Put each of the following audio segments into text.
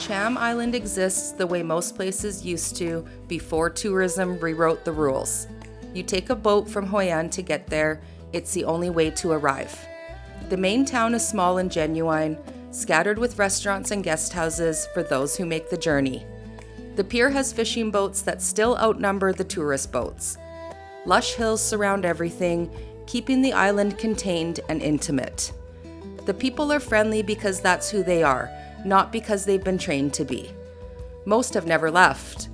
Cham Island exists the way most places used to before tourism rewrote the rules. You take a boat from Hoi An to get there. It's the only way to arrive. The main town is small and genuine, scattered with restaurants and guest houses for those who make the journey. The pier has fishing boats that still outnumber the tourist boats. Lush hills surround everything, keeping the island contained and intimate. The people are friendly because that's who they are, not because they've been trained to be. Most have never left.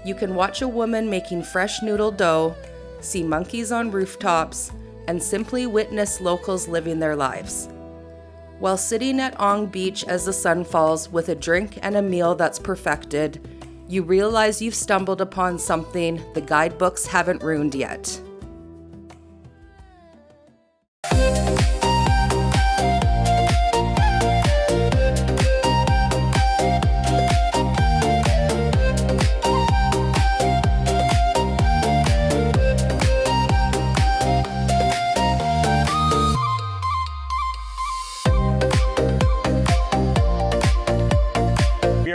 You can watch a woman making fresh noodle dough, see monkeys on rooftops, and simply witness locals living their lives. While sitting at Ong Beach as the sun falls with a drink and a meal that's perfected, you realize you've stumbled upon something the guidebooks haven't ruined yet.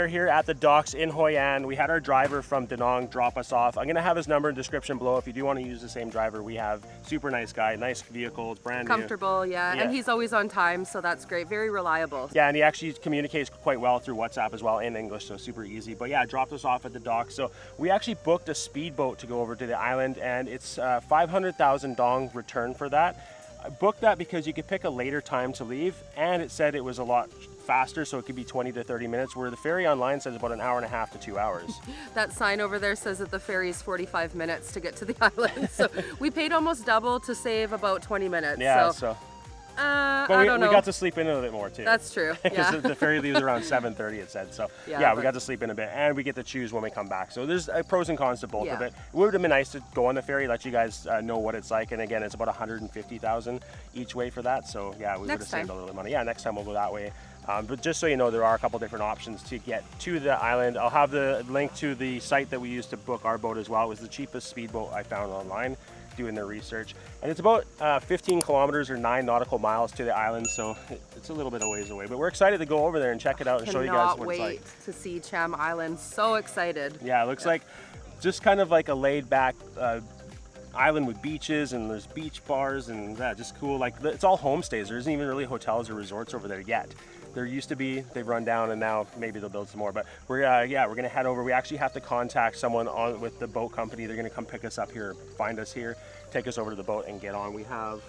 Here at the docks in Hoi An. We had our driver from Da Nang drop us off. I'm gonna have his number in the description below if you do want to use the same driver we have. Super nice guy, nice vehicle, it's brand new. Comfortable, yeah, and he's always on time, so that's great. Very reliable. Yeah, and he actually communicates quite well through WhatsApp as well in English, so super easy. But yeah, dropped us off at the docks. So we actually booked a speedboat to go over to the island, and it's 500,000 dong return for that. I booked that because you could pick a later time to leave, and it said it was a lot faster, so it could be 20 to 30 minutes, where the ferry online says about an hour and a half to 2 hours. That sign over there says that the ferry is 45 minutes to get to the island, so we paid almost double to save about 20 minutes. Yeah, but I don't know. We got to sleep in a bit more too. That's true. Because yeah. the ferry leaves around 7:30, it said. So yeah, we got to sleep in a bit, and we get to choose when we come back. So there's pros and cons to both of it. It would have been nice to go on the ferry, let you guys know what it's like. And again, it's about 150,000 each way for that. So yeah, we would have saved a little bit of money. Yeah, next time we'll go that way. But just so you know, there are a couple different options to get to the island. I'll have the link to the site that we used to book our boat as well. It was the cheapest speedboat I found online, doing the research. And it's about 15 kilometers or 9 nautical miles to the island, so it's a little bit of ways away. But we're excited to go over there and check it out and show you guys what it's like. Cannot wait to see Cham Island. So excited. Yeah, it looks like just kind of like a laid back island with beaches, and there's beach bars, and just cool. Like, it's all homestays. There isn't even really hotels or resorts over there yet. There used to be, they've run down, and now maybe they'll build some more. But we're gonna head over. We actually have to contact someone with the boat company. They're gonna come pick us up here, find us here, take us over to the boat and get on. We have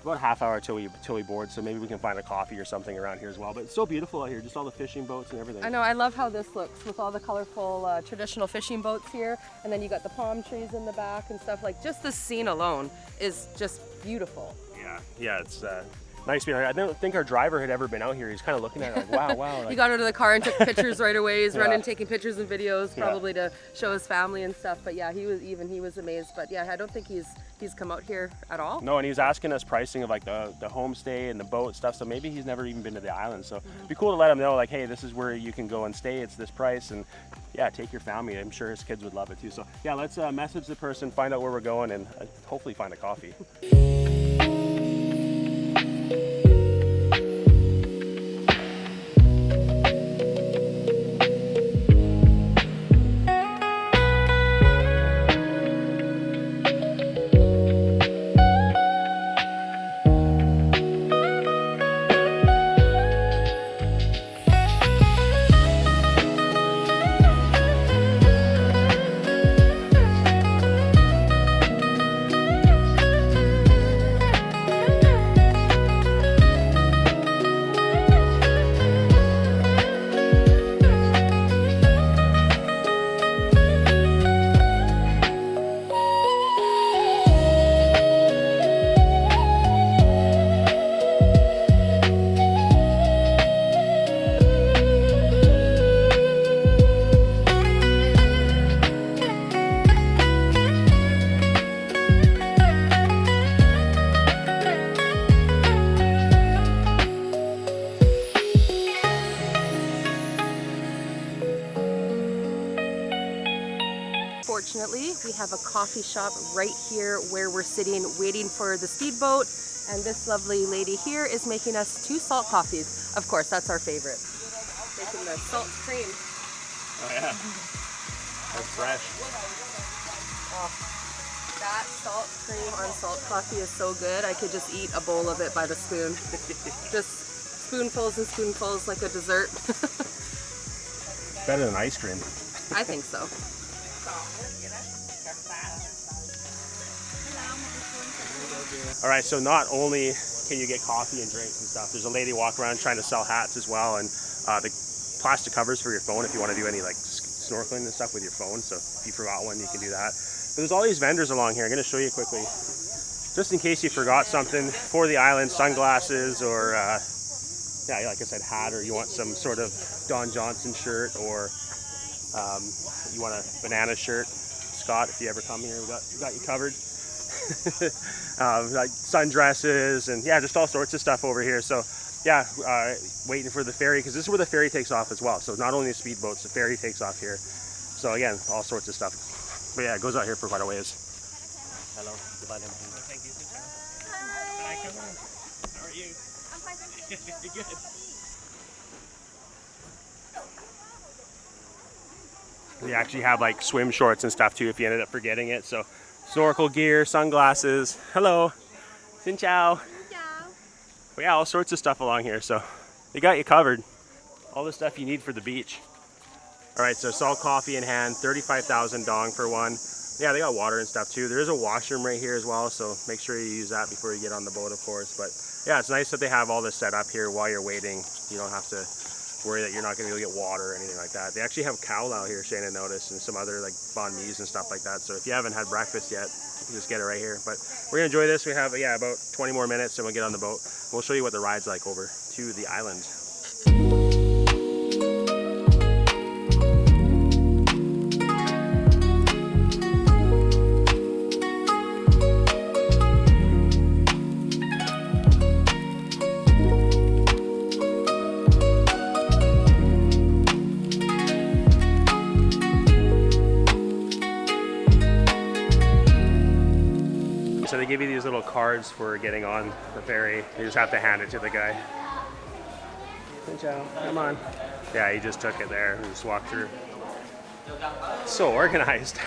about a half hour till we board, so maybe we can find a coffee or something around here as well. But it's so beautiful out here, just all the fishing boats and everything. I know, I love how this looks with all the colorful traditional fishing boats here, and then you got the palm trees in the back and stuff. Like, just the scene alone is just beautiful. Yeah, it's nice to be here. I don't think our driver had ever been out here. He's kind of looking at it like, wow. Like, he got out of the car and took pictures right away. He's running, taking pictures and videos, probably to show his family and stuff. But yeah, he was amazed. But yeah, I don't think he's come out here at all. No, and he was asking us pricing of like the homestay and the boat stuff. So maybe he's never even been to the island. So it'd be cool to let him know, like, hey, this is where you can go and stay. It's this price, and yeah, take your family. I'm sure his kids would love it too. So yeah, let's message the person, find out where we're going, and hopefully find a coffee. Fortunately, we have a coffee shop right here where we're sitting waiting for the speedboat, and this lovely lady here is making us 2 salt coffees. Of course, that's our favorite. Making the salt cream. Oh yeah. That's fresh. Oh, that salt cream on salt coffee is so good. I could just eat a bowl of it by the spoon. Just spoonfuls and spoonfuls like a dessert. Better than ice cream. I think so. All right, so not only can you get coffee and drinks and stuff, there's a lady walking around trying to sell hats as well, and the plastic covers for your phone if you want to do any like snorkeling and stuff with your phone. So if you forgot one, you can do that. But there's all these vendors along here. I'm going to show you quickly, just in case you forgot something for the island, sunglasses or yeah, like I said, hat, or you want some sort of Don Johnson shirt, or you want a banana shirt. Scott, if you ever come here, we got you covered. Like sundresses and yeah, just all sorts of stuff over here. So yeah, waiting for the ferry, because this is where the ferry takes off as well. So not only the speedboats, the ferry takes off here. So again, all sorts of stuff. But yeah, it goes out here for quite a ways. Hello. Goodbye. Thank you. Hi. Hi. How are you? I'm fine. Good. We actually have like swim shorts and stuff too if you ended up forgetting it. So snorkel gear, sunglasses. Hello. Xin chào. But yeah, all sorts of stuff along here. So they got you covered. All the stuff you need for the beach. All right, so salt coffee in hand, 35,000 dong for one. Yeah, they got water and stuff too. There is a washroom right here as well, so make sure you use that before you get on the boat, of course. But yeah, it's nice that they have all this set up here while you're waiting. You don't have to worry that you're not going to be able to get water or anything like that. They actually have cow out here, Shane had noticed, and some other like banh mi's and stuff like that. So if you haven't had breakfast yet, you can just get it right here. But we're going to enjoy this. We have, yeah, about 20 more minutes and we'll get on the boat. We'll show you what the ride's like over to the island. So they give you these little cards for getting on the ferry. You just have to hand it to the guy. Come on. Yeah, he just took it there and just walked through. So organized.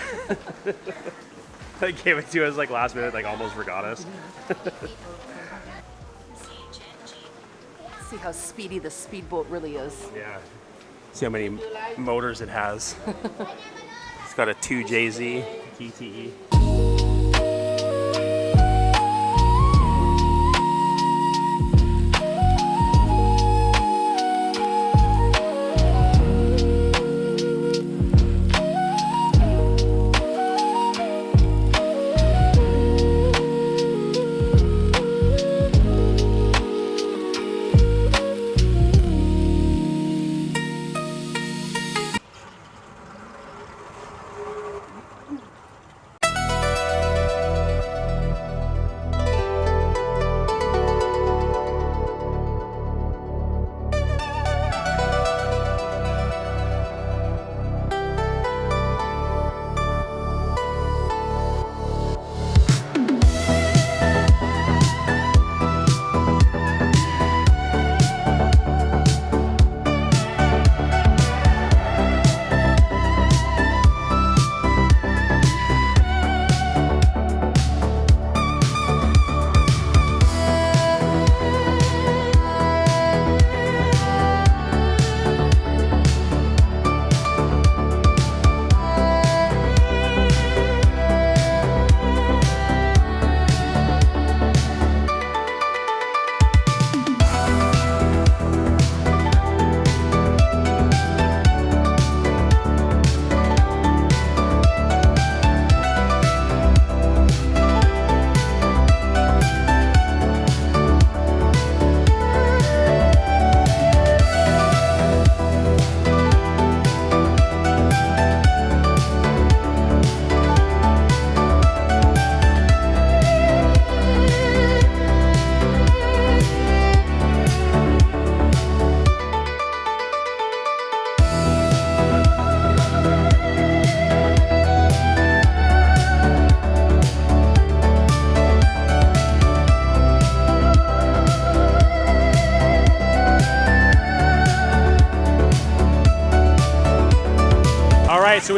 They gave it to us like last minute, like almost forgot us. See how speedy the speedboat really is. Yeah. See how many motors it has. It's got a 2JZ TTE.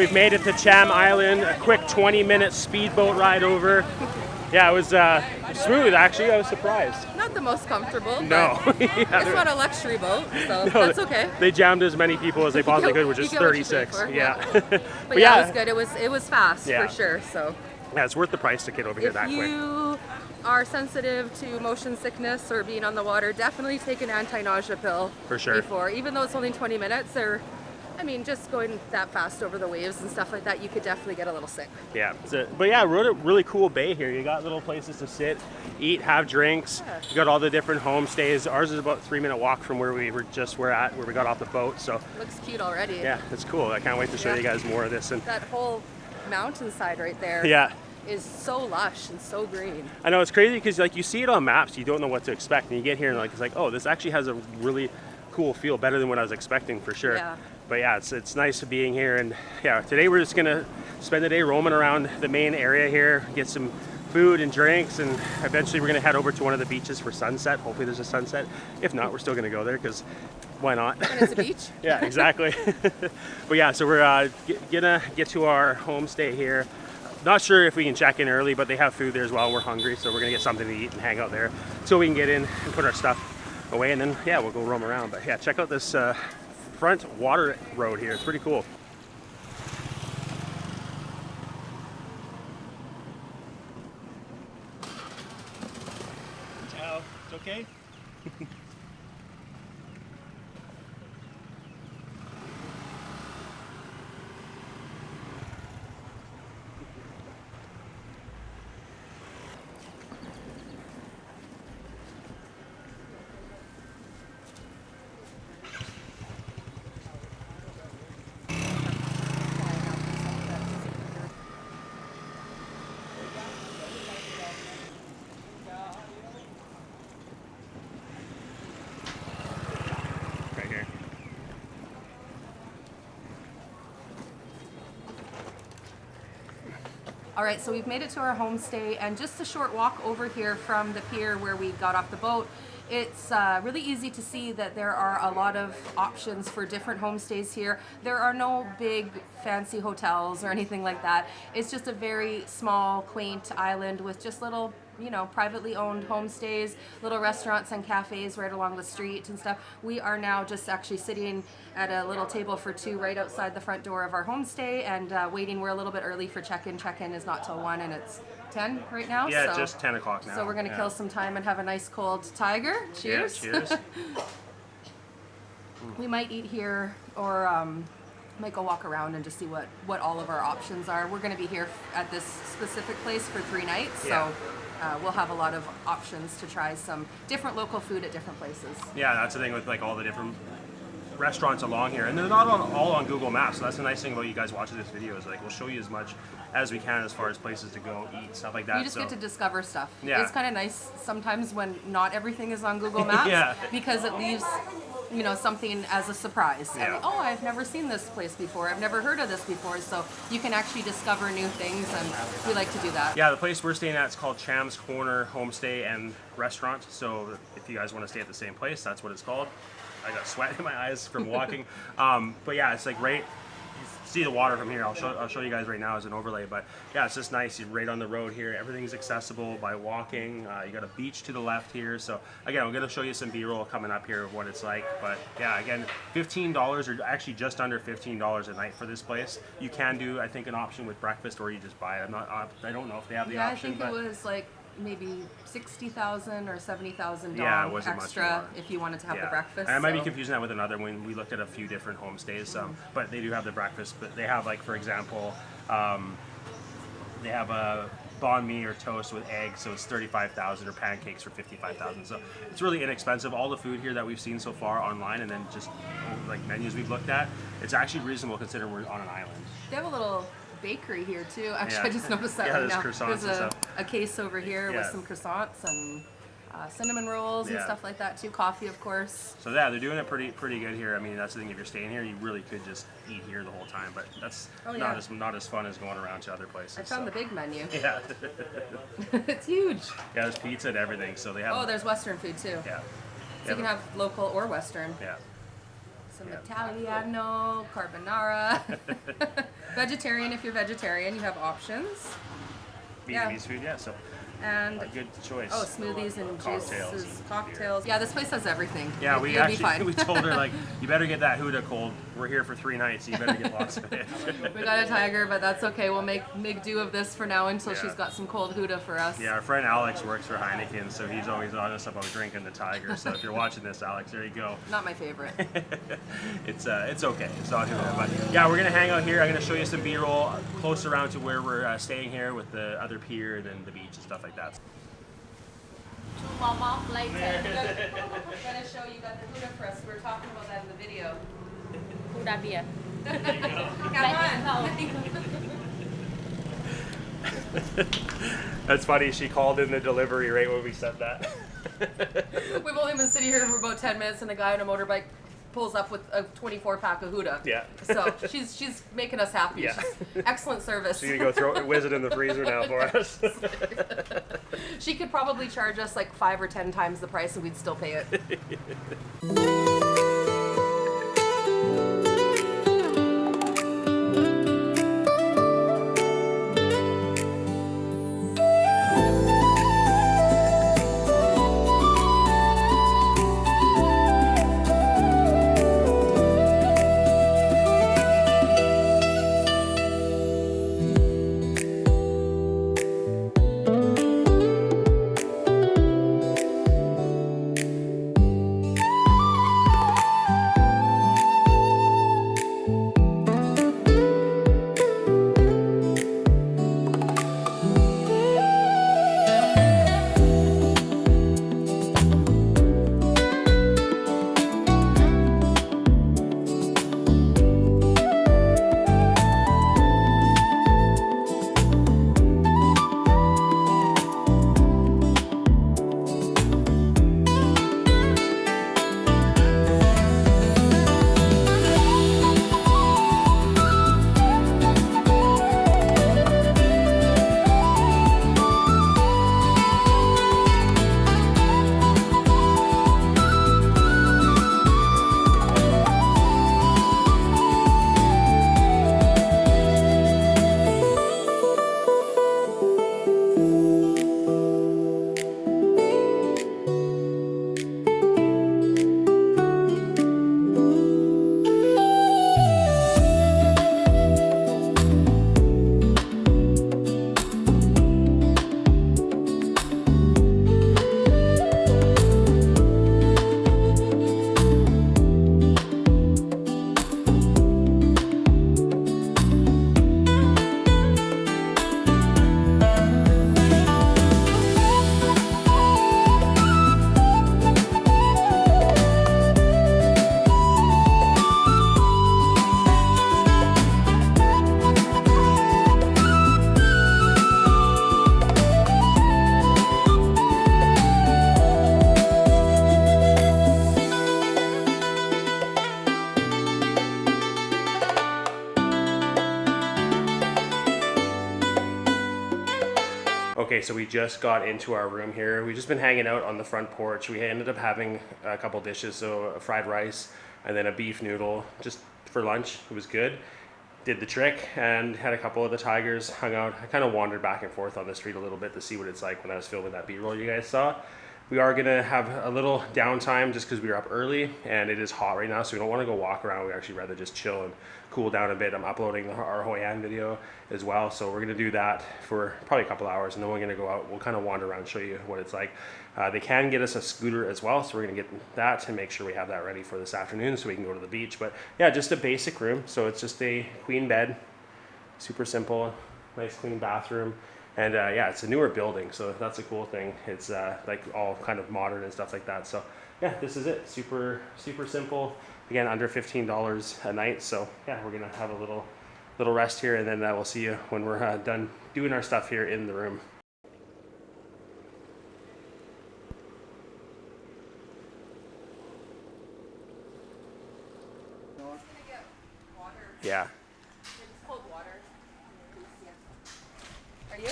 we've made it to Cham Island. A quick 20-minute speedboat ride over. Yeah, it was smooth actually. I was surprised. Not the most comfortable. No. Yeah, it's not a luxury boat, so that's okay. They jammed as many people as they possibly could, which is 36. Yeah. But yeah, it was good. It was fast for sure. So. Yeah, it's worth the price to get over here that quick. If you are sensitive to motion sickness or being on the water, definitely take an anti-nausea pill. For sure. Before, even though it's only 20 minutes, I mean, just going that fast over the waves and stuff like that, you could definitely get a little sick. Yeah, but yeah, we're at a really cool bay here. You got little places to sit, eat, have drinks. Yeah. You got all the different homestays. Ours is about a 3-minute walk from where we got off the boat. So looks cute already. Yeah, it's cool. I can't wait to show you guys more of this. And that whole mountainside right there. Yeah. Is so lush and so green. I know, it's crazy because like you see it on maps, you don't know what to expect, and you get here and like it's like, oh, this actually has a really cool feel, better than what I was expecting for sure. Yeah. But yeah, it's nice being here, and yeah, today we're just gonna spend the day roaming around the main area here, get some food and drinks, and eventually we're gonna head over to one of the beaches for sunset. Hopefully there's a sunset. If not, we're still gonna go there because why not? And it's a beach. Yeah, exactly. But yeah, so we're gonna get to our homestay here. Not sure if we can check in early, but they have food there as well. We're hungry, so we're gonna get something to eat and hang out there so we can get in and put our stuff away, and then yeah, we'll go roam around. But yeah, check out this front water road here. It's pretty cool. Ciao. It's okay? All right, so we've made it to our homestay, and just a short walk over here from the pier where we got off the boat. It's really easy to see that there are a lot of options for different homestays here. There are no big fancy hotels or anything like that. It's just a very small, quaint island with just little, you know, privately owned homestays, little restaurants and cafes right along the street and stuff. We are now just actually sitting at a little table for two right outside the front door of our homestay and waiting. We're a little bit early for check-in. Check-in is not till 1 and it's 10 right now. Yeah, so, just 10 o'clock now. So we're going to kill some time and have a nice cold tiger. Cheers. Yeah, cheers. We might eat here or might go walk around and just see what all of our options are. We're going to be here at this specific place for 3 nights, so we'll have a lot of options to try some different local food at different places. Yeah, that's the thing with like all the different restaurants along here, and they're not all on Google Maps, so that's the nice thing about you guys watching this video is like we'll show you as much as we can as far as places to go eat, stuff like that. You just get to discover stuff. Yeah. It's kind of nice sometimes when not everything is on Google Maps because it leaves, you know, something as a surprise. Yeah. And, oh, I've never seen this place before. I've never heard of this before. So you can actually discover new things, and we like to do that. Yeah, the place we're staying at is called Cham's Corner Homestay and Restaurant. So if you guys want to stay at the same place, that's what it's called. I got sweat in my eyes from walking. But yeah, it's like right, you see the water from here. I'll show you guys right now as an overlay. But yeah, it's just nice. You're right on the road here. Everything's accessible by walking. You got a beach to the left here. So again, I'm going to show you some B-roll coming up here of what it's like. But yeah, again, $15 or actually just under $15 a night for this place. You can do, I think, an option with breakfast, or you just buy it. I don't know if they have the option. Yeah, I think it was like maybe 60,000 or 70,000 extra if you wanted to have the breakfast. And I might be confusing that with another one. We looked at a few different homestays, but they do have the breakfast. But they have, like, for example, they have a banh mi or toast with eggs, so it's 35,000, or pancakes for 55,000. So it's really inexpensive. All the food here that we've seen so far online, and then just like menus we've looked at, it's actually reasonable considering we're on an island. They have a little bakery here too. Actually, I just noticed that right now. Croissants There's a case over here with some croissants and cinnamon rolls and stuff like that too. Coffee, of course. So yeah, they're doing it pretty good here. I mean, that's the thing. If you're staying here, you really could just eat here the whole time. But that's not as fun as going around to other places. I found the big menu. Yeah. It's huge. Yeah, there's pizza and everything. So they have. Oh, there's Western food too. Yeah. So you can have local or Western. Yeah. some Italiano, carbonara. Vegetarian, if you're vegetarian, you have options. Vietnamese food, yeah. So and a good choice. Oh, smoothies and cocktails juices, and cocktails. Yeah, this place has everything. Yeah, we actually we told her, like, you better get that Huda cold. We're here for 3 nights, so you better get lots of it. We got a tiger, but that's okay. We'll make do of this for now until she's got some cold Huda for us. Yeah, our friend Alex works for Heineken, so he's always honest about drinking the tiger. So if you're watching this, Alex, there you go. Not my favorite. It's okay. It's not too bad. But yeah, we're gonna hang out here. I'm gonna show you some B-roll close around to where we're staying here with the other pier and then the beach and stuff like that. 2 more months later. I'm gonna show you got the Huda for us. We were talking about that in the video. Huda beer. That's funny. She called in the delivery right when we said that. We've only been sitting here for about 10 minutes, and a guy on a motorbike pulls up with a 24-pack of Huda. Yeah. So she's making us happy. Yeah. She's excellent service. She's gonna go whiz it in the freezer now for us. She could probably charge us like 5 or 10 times the price, and we'd still pay it. Okay, so we just got into our room here. We've just been hanging out on the front porch. We ended up having a couple dishes, so a fried rice and then a beef noodle just for lunch. It was good. Did the trick and had a couple of the tigers, hung out. I kind of wandered back and forth on the street a little bit to see what it's like when I was filming that B-roll you guys saw. We are gonna have a little downtime just because we were up early and it is hot right now, so we don't want to go walk around. We'd actually rather just chill and cool down a bit. I'm uploading our Hoi An video as well, so we're gonna do that for probably a couple hours, and then we're gonna go out. We'll kind of wander around, show you what it's like. They can get us a scooter as well, so we're gonna get that to make sure we have that ready for this afternoon so we can go to the beach. But yeah, just a basic room. So it's just a queen bed, super simple, nice clean bathroom. And yeah, it's a newer building, so that's a cool thing. It's like all kind of modern and stuff like that. So yeah, this is it. Super simple. Again, under $15 a night. So yeah, we're gonna have a little rest here, and then we'll see you when we're done doing our stuff here in the room. Yeah. Cold water. Are you?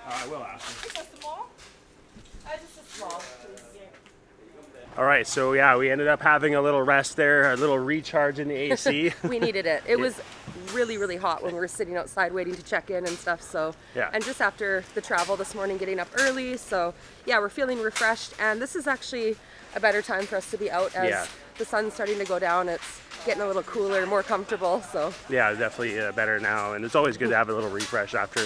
I will ask you. Just a small? Just a small, please. All right, so yeah, we ended up having a little rest there, a little recharge in the AC. We needed it. It was really, really hot when we were sitting outside waiting to check in and stuff. So, yeah. And just after the travel this morning, getting up early. So, yeah, we're feeling refreshed. And this is actually a better time for us to be out as the sun's starting to go down. It's getting a little cooler, more comfortable. So yeah, definitely better now. And it's always good to have a little refresh after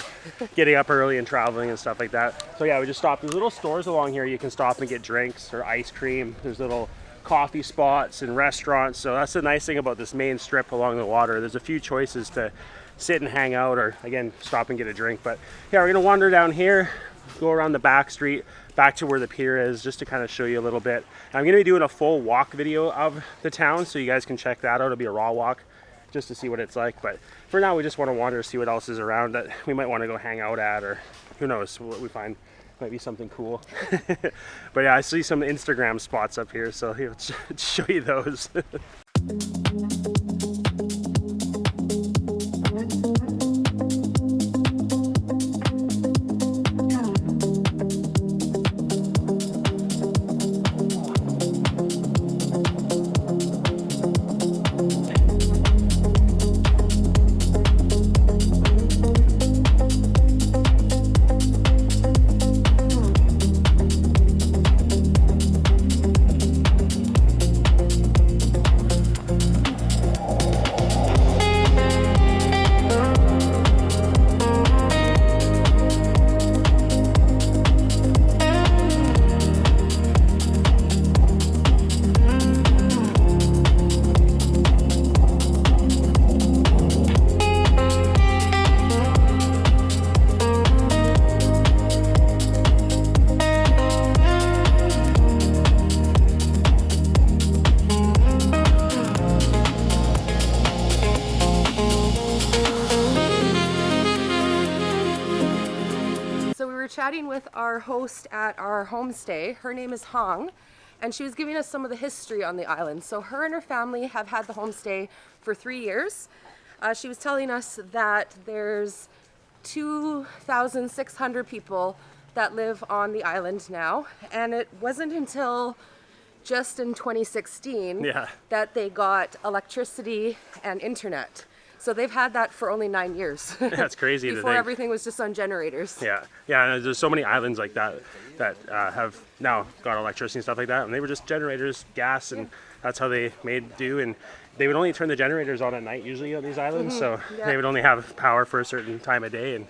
getting up early and traveling and stuff like that. So yeah, we just stopped. There's little stores along here you can stop and get drinks or ice cream. There's little coffee spots and restaurants. So that's the nice thing about this main strip along the water. There's a few choices to sit and hang out, or again, stop and get a drink. But yeah, we're gonna wander down here, go around the back street, back to where the pier is, just to kind of show you a little bit. I'm gonna be doing a full walk video of the town, so you guys can check that out. It'll be a raw walk, just to see what it's like. But for now, we just want to wander, see what else is around that we might want to go hang out at, or who knows what we find might be something cool. But yeah, I see some Instagram spots up here, so here, let's show you those. Chatting with our host at our homestay. Her name is Hong, and she was giving us some of the history on the island. So her and her family have had the homestay for 3 years. She was telling us that there's 2,600 people that live on the island now, and it wasn't until just in 2016 that they got electricity and internet. So they've had that for only 9 years. That's crazy. Before everything was just on generators. Yeah, and there's so many islands like that that have now got electricity and stuff like that, and they were just generators, gas, and that's how they made do. And they would only turn the generators on at night usually on these islands, so they would only have power for a certain time of day, and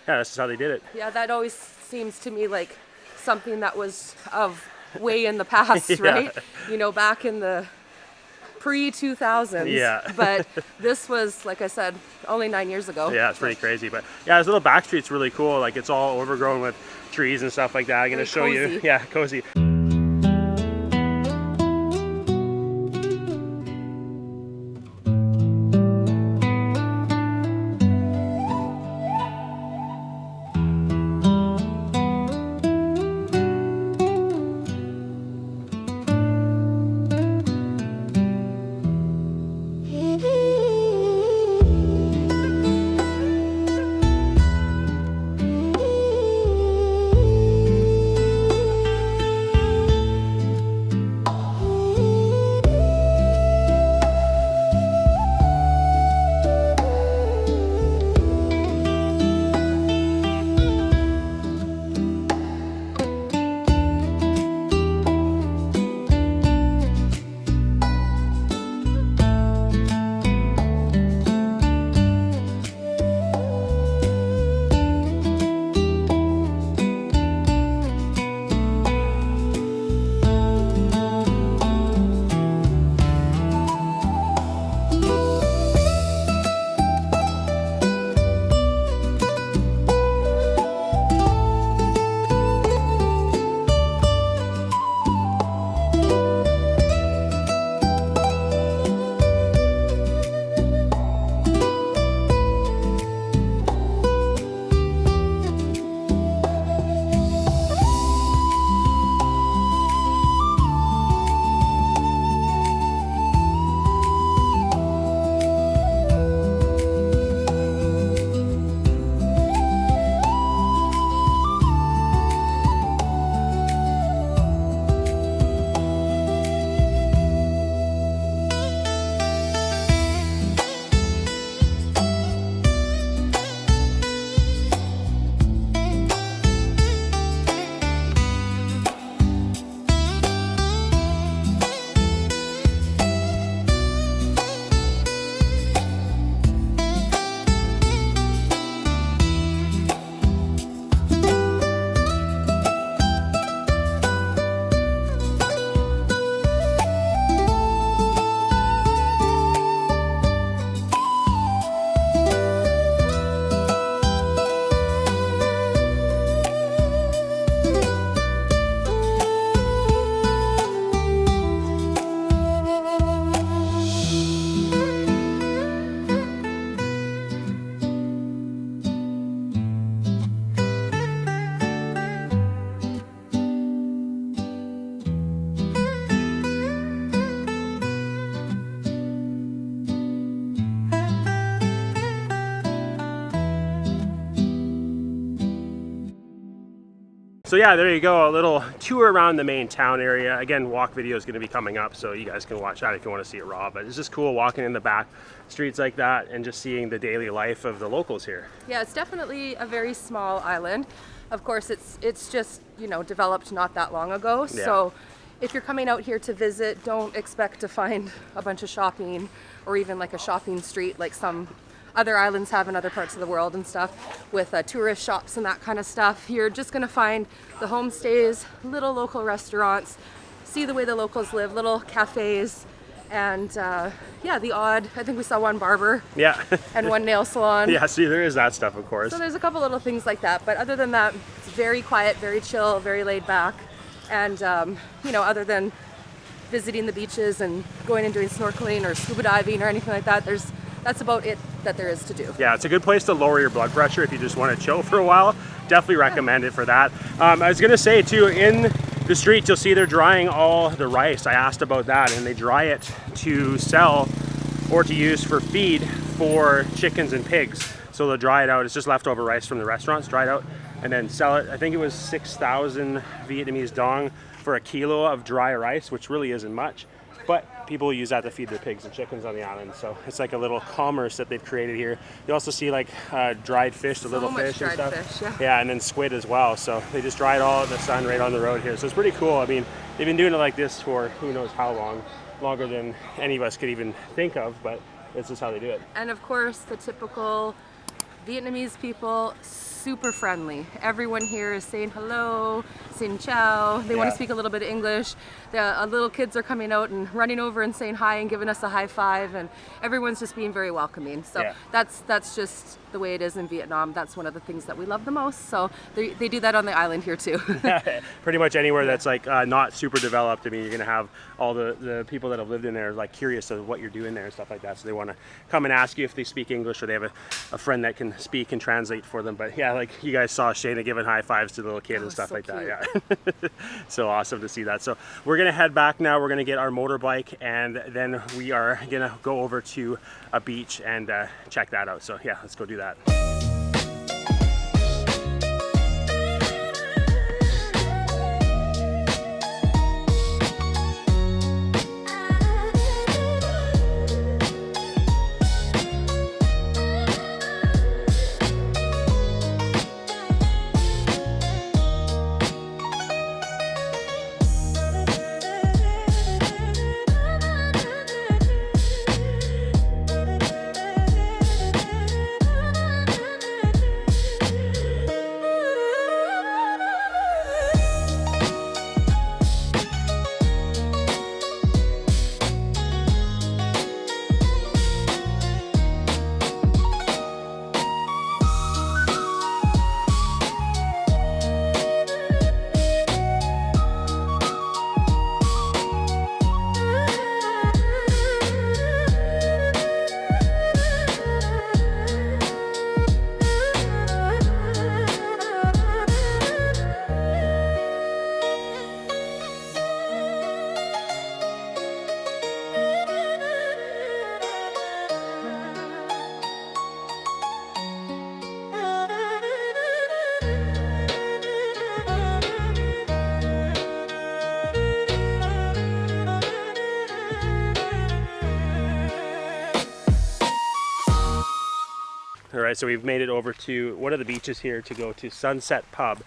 yeah, that's just how they did it. Yeah, that always seems to me like something that was of way in the past, right? You know, back in the pre-2000s. Yeah. But this was, like I said, only 9 years ago. Yeah, it's pretty crazy. But yeah, this little back street's really cool. Like, it's all overgrown with trees and stuff like that. I'm gonna show you. Yeah, cozy. So yeah, there you go, a little tour around the main town area. Again, walk video is going to be coming up, so you guys can watch that if you want to see it raw. But it's just cool walking in the back streets like that and just seeing the daily life of the locals here. Yeah, it's definitely a very small island. Of course, it's just, you know, developed not that long ago. Yeah. So if you're coming out here to visit, don't expect to find a bunch of shopping or even like a shopping street like some other islands have in other parts of the world and stuff with tourist shops and that kind of stuff. You're just going to find the homestays, little local restaurants, see the way the locals live, little cafes, and yeah, the odd, I think we saw one barber, yeah, and one nail salon. Yeah, see, there is that stuff, of course. So there's a couple little things like that, but other than that, it's very quiet, very chill, very laid back, and you know, other than visiting the beaches and going and doing snorkeling or scuba diving or anything like that, that's about it that there is to do. Yeah, it's a good place to lower your blood pressure if you just want to chill for a while. Definitely recommend it for that. I was gonna say too, in the streets you'll see they're drying all the rice. I asked about that, and they dry it to sell or to use for feed for chickens and pigs. So they'll dry it out. It's just leftover rice from the restaurants, dried out, and then sell it. I think it was 6,000 Vietnamese dong for a kilo of dry rice, which really isn't much, but people use that to feed their pigs and chickens on the island. So it's like a little commerce that they've created here. You also see like dried fish, the little fish and stuff. Fish, yeah, and then squid as well. So they just dry it all in the sun right on the road here. So it's pretty cool. I mean, they've been doing it like this for who knows how long, longer than any of us could even think of, but this is how they do it. And of course, the typical Vietnamese people, super friendly. Everyone here is saying hello, xin chào. They want to speak a little bit of English. The little kids are coming out and running over and saying hi and giving us a high five, and everyone's just being very welcoming. So that's just the way it is in Vietnam. That's one of the things that we love the most. So they do that on the island here too. Pretty much anywhere that's like not super developed. I mean, you're gonna have all the people that have lived in there like curious of what you're doing there and stuff like that. So they want to come and ask you if they speak English, or they have a friend that can speak and translate for them. But yeah, like you guys saw Shayna giving high fives to the little kid and stuff so like cute. that. Yeah, so awesome to see that. So we're gonna head back now. We're gonna get our motorbike, and then we are gonna go over to a beach and check that out. So yeah, let's go do that. All right, so we've made it over to one of the beaches here to go to Sunset Pub.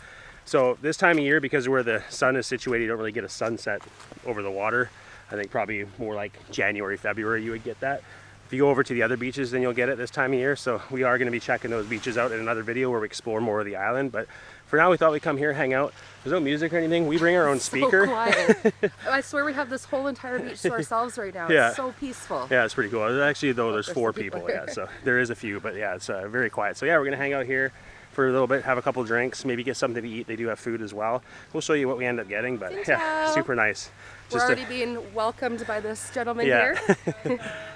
So this time of year, because where the sun is situated, you don't really get a sunset over the water. I think probably more like January, February you would get that. If you go over to the other beaches, then you'll get it this time of year. So we are going to be checking those beaches out in another video where we explore more of the island. But for now, we thought we'd come here, hang out. There's no music or anything. We bring our own speaker. So quiet. I swear we have this whole entire beach to ourselves right now. Yeah. It's so peaceful. Yeah, it's pretty cool. Actually, though, there's 4 some people people. here. Yeah, so there is a few, but yeah, it's very quiet. So yeah, we're gonna hang out here for a little bit, have a couple drinks, maybe get something to eat. They do have food as well. We'll show you what we end up getting, but yeah, super nice. We're already being welcomed by this gentleman here.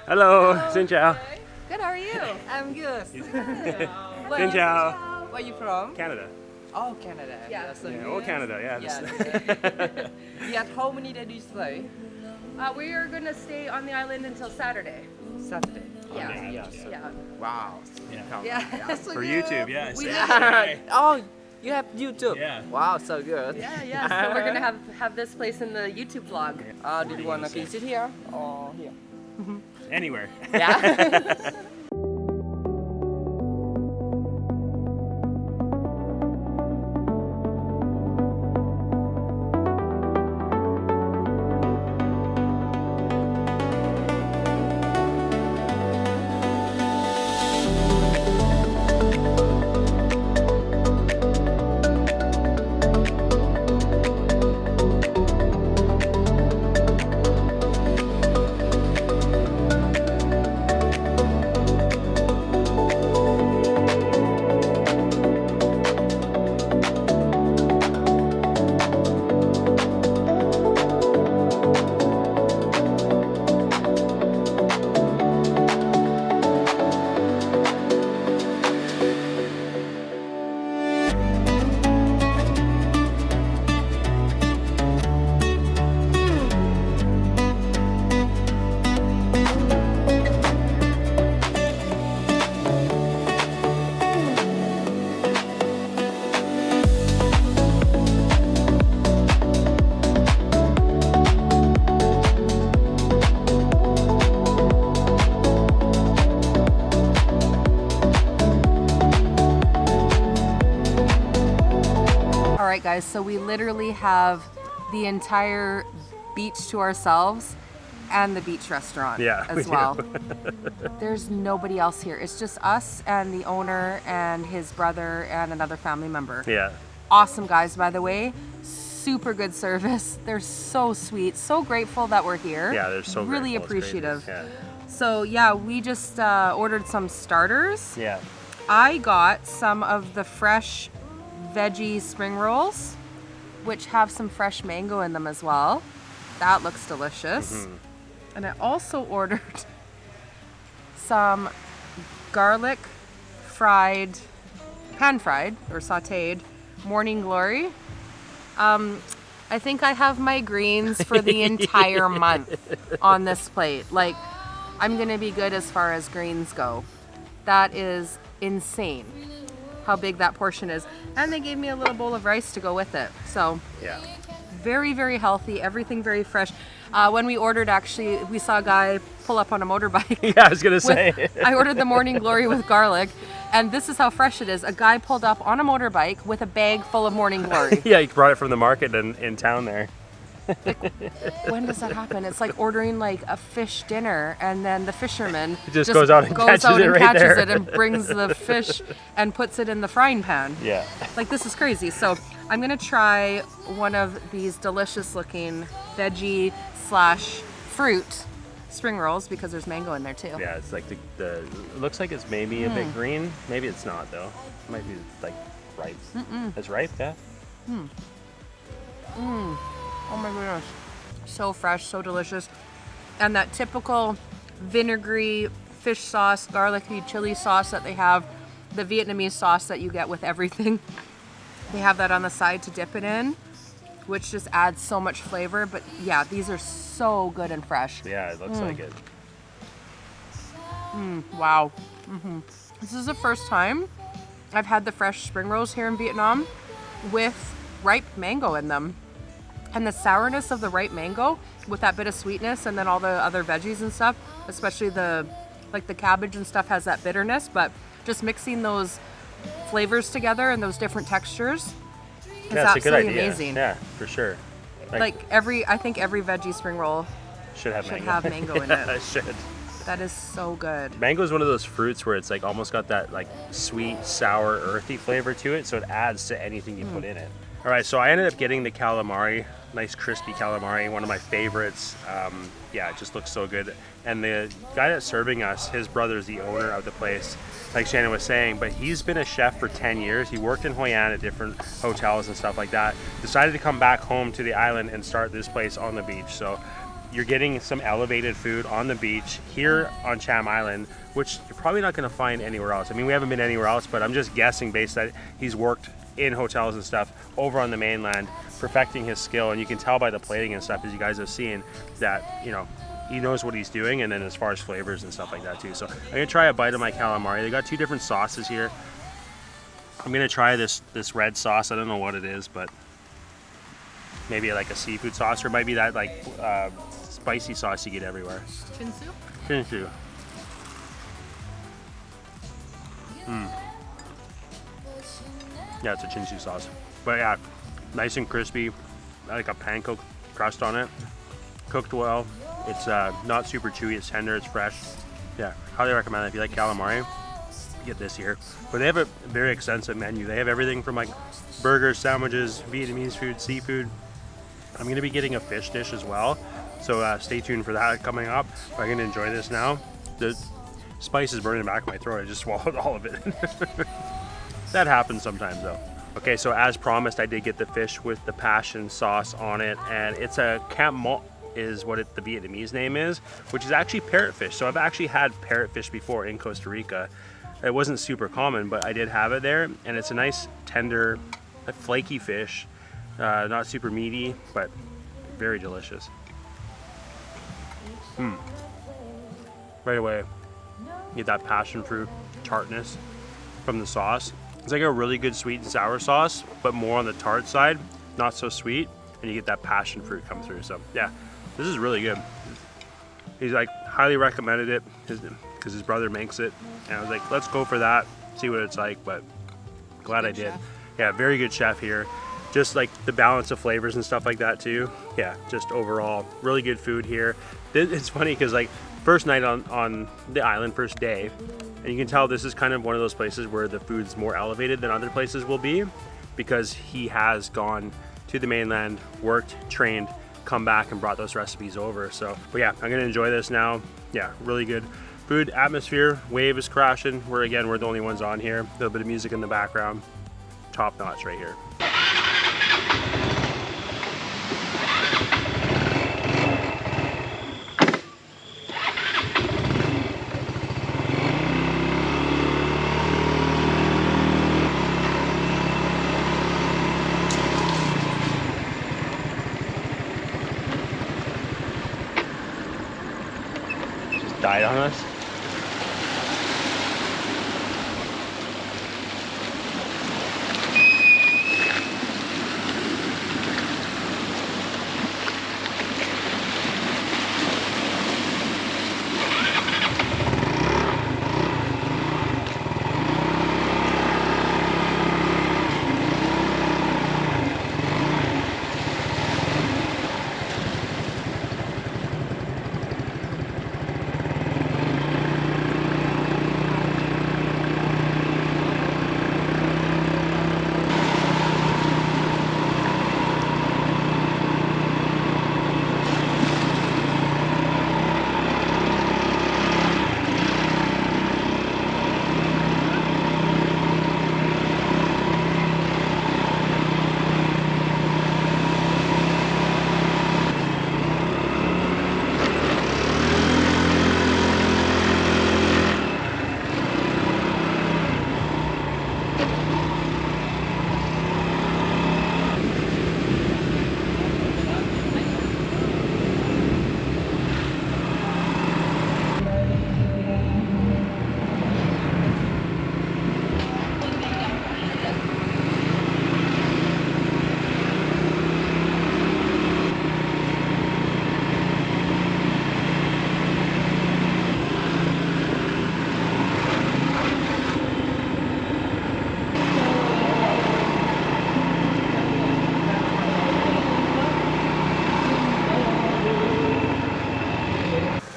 Hello, xin chào. Good, how are you? I'm good. Xin chào. Where are you from? Canada. Oh, Canada. Yeah. So Yeah, good. all Canada, yeah. Yeah. Yeah, how many days do you stay? We are going to stay on the island until Saturday. Saturday. Yeah. Yes. Yeah. Wow. Yeah. Yeah, so For good. YouTube, yeah. We say live- hi. Oh, You have YouTube? Yeah. Wow, so good. Yeah. So we're gonna have this place in the YouTube vlog. Do you want to sit here or here? Anywhere. Yeah. Alright guys, so we literally have the entire beach to ourselves and the beach restaurant as well. There's nobody else here. It's just us and the owner and his brother and another family member. Yeah. Awesome guys, by the way. Super good service. They're so sweet. So grateful that we're here. Yeah, they're so really grateful. appreciative. Yeah. So yeah, we just ordered some starters. Yeah. I got some of the fresh veggie spring rolls, which have some fresh mango in them as well. That looks delicious. And I also ordered some garlic fried, pan fried or sauteed morning glory. I think I have my greens for the entire month on this plate. Like, I'm gonna be good as far as greens go. That is insane how big that portion is. And they gave me a little bowl of rice to go with it. So Yeah. very, very healthy, everything very fresh. When we ordered, actually, we saw a guy pull up on a motorbike. Yeah, I was gonna say. I ordered the morning glory with garlic, and this is how fresh it is. A guy pulled up on a motorbike with a bag full of morning glory. Yeah, he brought it from the market in town there. When does that happen? It's like ordering like a fish dinner, and then the fisherman Just goes out and catches it right there. it and brings the fish and puts it in the frying pan. Yeah. Like, this is crazy. So I'm gonna try one of these delicious looking veggie / fruit spring rolls because there's mango in there too. Yeah, it's like the it looks like it's maybe a bit green. Maybe it's not though. It might be like ripe. It's ripe, yeah. Oh my goodness. So fresh, so delicious. And that typical vinegary fish sauce, garlicky chili sauce that they have, the Vietnamese sauce that you get with everything. They have that on the side to dip it in, which just adds so much flavor. But yeah, these are so good and fresh. Yeah, it looks like it. Wow. This is the first time I've had the fresh spring rolls here in Vietnam with ripe mango in them. And the sourness of the ripe mango with that bit of sweetness, and then all the other veggies and stuff, especially the cabbage and stuff has that bitterness, but just mixing those flavors together and those different textures is absolutely amazing. Yeah, for sure. I think every veggie spring roll should have mango in it. It should. That is so good. Mango is one of those fruits where it's like almost got that like sweet, sour, earthy flavor to it, so it adds to anything you put in it. All right, so I ended up getting the calamari, nice crispy calamari, one of my favorites. Yeah, it just looks so good. And the guy that's serving us, his brother's the owner of the place, like Shannon was saying, but he's been a chef for 10 years. He worked in Hoi An at different hotels and stuff like that. Decided to come back home to the island and start this place on the beach. So you're getting some elevated food on the beach here on Cham Island, which you're probably not going to find anywhere else. I mean, we haven't been anywhere else, but I'm just guessing based that he's worked in hotels and stuff over on the mainland, perfecting his skill. And you can tell by the plating and stuff, as you guys have seen, that, you know, he knows what he's doing. And then as far as flavors and stuff like that too. So I'm gonna try a bite of my calamari. They got two different sauces here. I'm gonna try this red sauce. I don't know what it is, but maybe like a seafood sauce, or it might be that like spicy sauce you get everywhere. Chinsu? Chinsu. Yeah, it's a chinsu sauce. But yeah, nice and crispy, like a panko crust on it. Cooked well. It's not super chewy, it's tender, it's fresh. Yeah, highly recommend it if you like calamari. Get this here. But they have a very extensive menu. They have everything from like burgers, sandwiches, Vietnamese food, seafood. I'm going to be getting a fish dish as well, so stay tuned for that coming up. I'm going to enjoy this now. The spice is burning back in my throat. I just swallowed all of it. That happens sometimes though. Okay, so as promised, I did get the fish with the passion sauce on it, and it's a Cam Mo is what the Vietnamese name is, which is actually parrotfish. So I've actually had parrotfish before in Costa Rica. It wasn't super common, but I did have it there, and it's a nice tender, flaky fish, not super meaty, but very delicious. Right away, you get that passion fruit tartness from the sauce. It's like a really good sweet and sour sauce, but more on the tart side, not so sweet, and you get that passion fruit come through. So yeah, this is really good. He's like highly recommended it because his brother makes it, and I was like, let's go for that, see what it's like. But glad I did. Yeah, very good chef here. Just like the balance of flavors and stuff like that too. Yeah, just overall really good food here. It's funny because like first night on the island, first day, and you can tell this is kind of one of those places where the food's more elevated than other places will be, because he has gone to the mainland, worked, trained, come back and brought those recipes over. So, but yeah, I'm gonna enjoy this now. Yeah, really good food, atmosphere, wave is crashing. We're the only ones on here. A little bit of music in the background. Top notch right here. Died on us.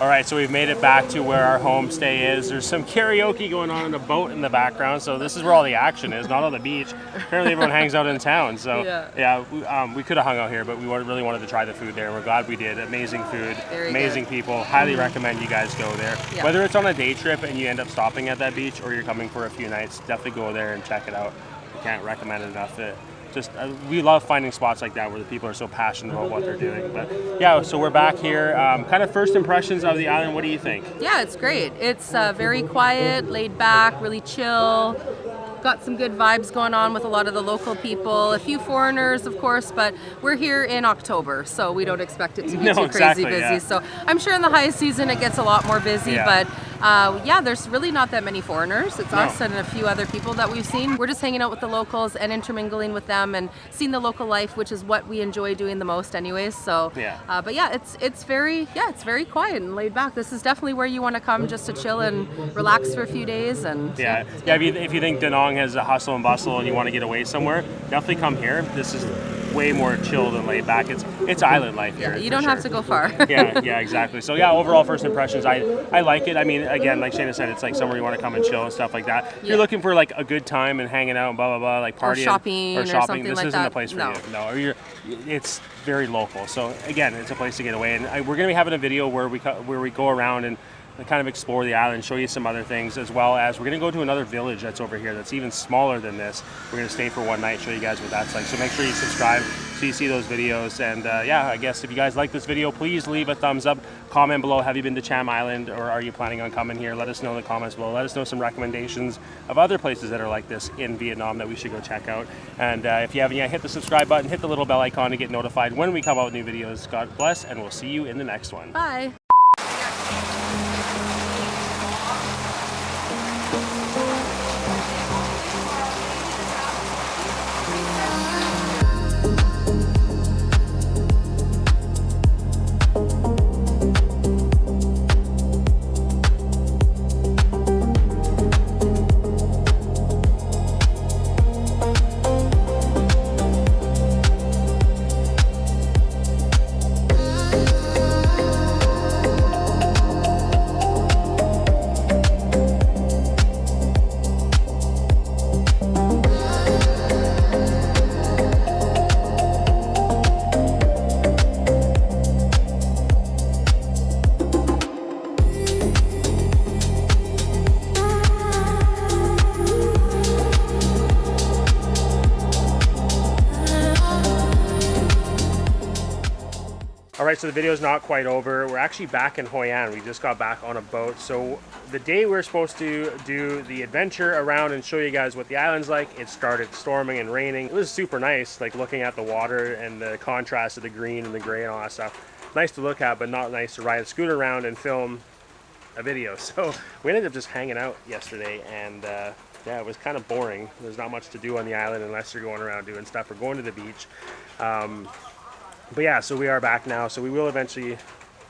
All right, so we've made it back to where our homestay is. There's some karaoke going on in a boat in the background, so this is where all the action is, not on the beach. Apparently everyone hangs out in town, so yeah, we could have hung out here, but we really wanted to try the food there, and we're glad we did. Amazing food, amazing people. Highly recommend you guys go there. Yeah. Whether it's on a day trip and you end up stopping at that beach, or you're coming for a few nights, definitely go there and check it out. I can't recommend it enough. We love finding spots like that where the people are so passionate about what they're doing. But yeah, so we're back here. Kind of first impressions of the island. What do you think? Yeah, it's great. It's very quiet, laid back, really chill. Got some good vibes going on with a lot of the local people. A few foreigners, of course, but we're here in October, so we don't expect it to be too crazy busy. Yeah. So I'm sure in the high season it gets a lot more busy, but Yeah, there's really not that many foreigners. It's us and a few other people that we've seen. We're just hanging out with the locals and intermingling with them and seeing the local life, which is what we enjoy doing the most anyways. So, but yeah, it's very quiet and laid back. This is definitely where you want to come just to chill and relax for a few days. And if you think Da Nang has a hustle and bustle and you want to get away somewhere, definitely come here. This is way more chilled and laid back. It's island life here. You don't have to go far. yeah, exactly. So yeah, overall first impressions, I like it. I mean, again, like Shana said, it's like somewhere you want to come and chill and stuff like that. If you're looking for like a good time and hanging out and blah blah blah, like partying or shopping, this like isn't that. the place for you. No, it's very local. So again, it's a place to get away. And we're going to be having a video where we go around and kind of explore the island, show you some other things, as well as we're going to go to another village that's over here that's even smaller than this. We're going to stay for one night, show you guys what that's like. So make sure you subscribe so you see those videos. And yeah, I guess if you guys like this video, please leave a thumbs up. Comment below, have you been to Cham Island, or are you planning on coming here? Let us know in the comments below. Let us know some recommendations of other places that are like this in Vietnam that we should go check out. And if you haven't yet, hit the subscribe button, hit the little bell icon to get notified when we come out with new videos. God bless, and we'll see you in the next one. Bye. All right, so the video's not quite over. We're actually back in Hoi An. We just got back on a boat. So the day we were supposed to do the adventure around and show you guys what the island's like, it started storming and raining. It was super nice, like looking at the water and the contrast of the green and the gray and all that stuff. Nice to look at, but not nice to ride a scooter around and film a video. So we ended up just hanging out yesterday, and yeah, it was kind of boring. There's not much to do on the island unless you're going around doing stuff or going to the beach. But yeah, so we are back now. So we will eventually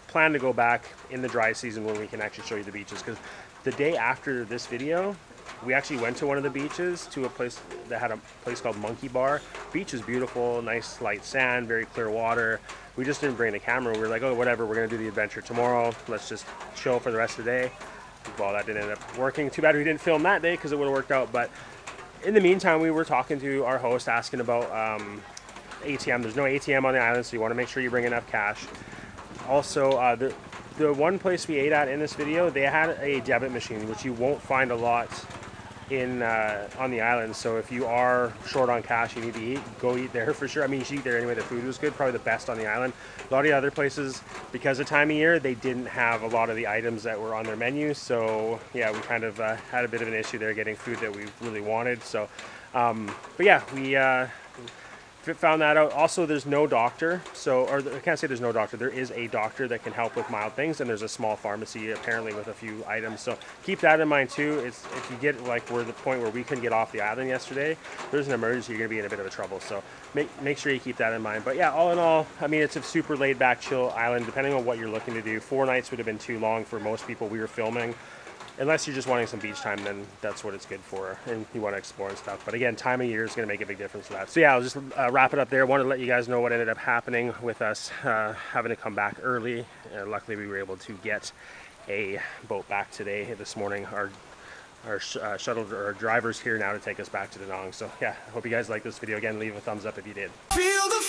plan to go back in the dry season when we can actually show you the beaches. Because the day after this video, we actually went to one of the beaches, to a place that had a place called Monkey Bar. Beach is beautiful, nice light sand, very clear water. We just didn't bring the camera. We were like, oh, whatever, we're gonna do the adventure tomorrow. Let's just chill for the rest of the day. Well, that didn't end up working. Too bad we didn't film that day, because it would have worked out. But in the meantime, we were talking to our host, asking about ATM. There's no ATM on the island, so you want to make sure you bring enough cash. Also, the one place we ate at in this video, they had a debit machine, which you won't find a lot in on the island. So if you are short on cash, you need to eat, go eat there for sure. I mean, you should eat there anyway. The food was good, probably the best on the island. A lot of the other places, because of time of year, they didn't have a lot of the items that were on their menu. So yeah, we kind of had a bit of an issue there getting food that we really wanted. So, but yeah, we found that out. Also, there's no doctor, so, or I can't say there's no doctor, there is a doctor that can help with mild things, and there's a small pharmacy apparently with a few items, so keep that in mind too. It's, if you get, like, we're the point where we couldn't get off the island yesterday, there's an emergency, you're going to be in a bit of a trouble, so make sure you keep that in mind. But yeah, all in all, I mean, it's a super laid back, chill island, depending on what you're looking to do. 4 nights would have been too long for most people we were filming. Unless you're just wanting some beach time, then that's what it's good for, and you want to explore and stuff. But again, time of year is going to make a big difference to that. So yeah, I'll just wrap it up there. I wanted to let you guys know what ended up happening with us having to come back early. Luckily, we were able to get a boat back today, this morning. Our shuttle, or driver's here now to take us back to Da Nang. So yeah, I hope you guys like this video. Again, leave a thumbs up if you did. Feel the